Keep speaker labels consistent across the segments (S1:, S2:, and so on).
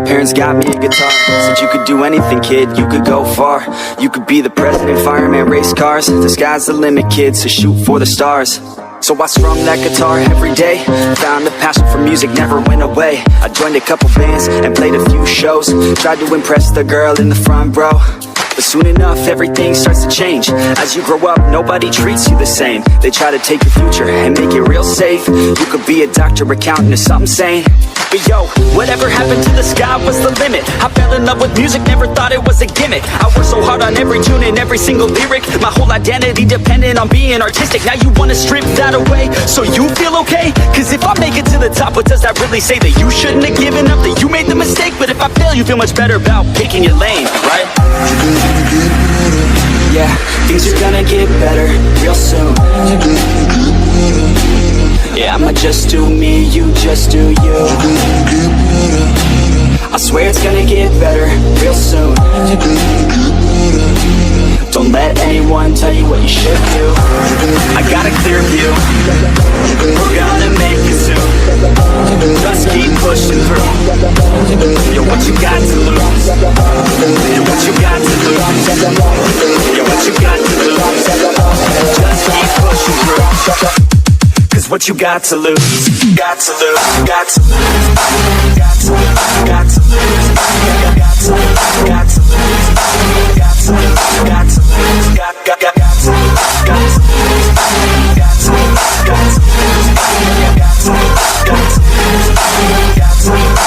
S1: parents got me a guitar. Said you could do anything, kid, you could go far. You could be the president, fireman, race cars. The sky's the limit, kid, so shoot for the stars. So I strummed that guitar every day. Found a passion for music, never went away. I joined a couple bands and played a few shows. Tried to impress the girl in the front row. But soon enough, everything starts to change. As you grow up, nobody treats you the same. They try to take your future and make it real safe. You could be a doctor, accountant, or something sane. But yo, whatever happened to the sky was the limit. I fell in love with music, never thought it was a gimmick. I worked so hard on every tune and every single lyric. My whole identity depended on being artistic. Now you wanna strip that away, so you feel okay? Cause if I make it to the top, what does that really say? That you shouldn't have given up, that you made the mistake? But if I fail, you feel much better about picking your lane, right? Yeah, things are gonna get better real soon. Yeah, I'ma just do me, you just do you. I swear it's gonna get better real soon. Don't let anyone tell you what you should do. I got a clear view. We're gonna make it soon. Just keep pushing through. Yo, what you got to lose? Yo, what you got to lose? Yo, what you got to lose? Just keep pushing through. Cause what you got to lose? Got to lose. Got to lose. Got to lose. Got to lose. Got to lose. Got to lose. Got to lose. Got to lose. Got to lose. Got to lose. Got to lose. Got to lose. Got to lose. Got to lose.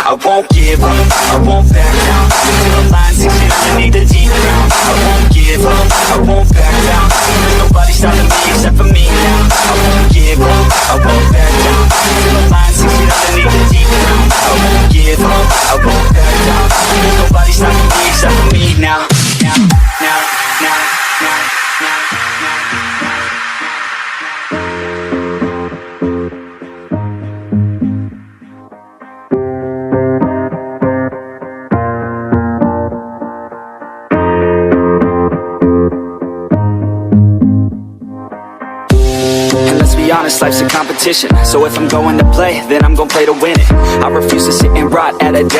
S1: I won't give up, I won't back down. Till the line sinks in underneath the deep ground. I won't give up, I won't back down. There's nobody stopping me except for me now. I won't give up, I won't back down. Till the line sinks in underneath the deep ground. I won't give up, I won't back down. There's nobody stopping me except for me now. Now, now, now, now, now, now. Be honest, life's a competition. So if I'm going to play, then I'm gonna play to win it. I refuse to sit and rot at a desk.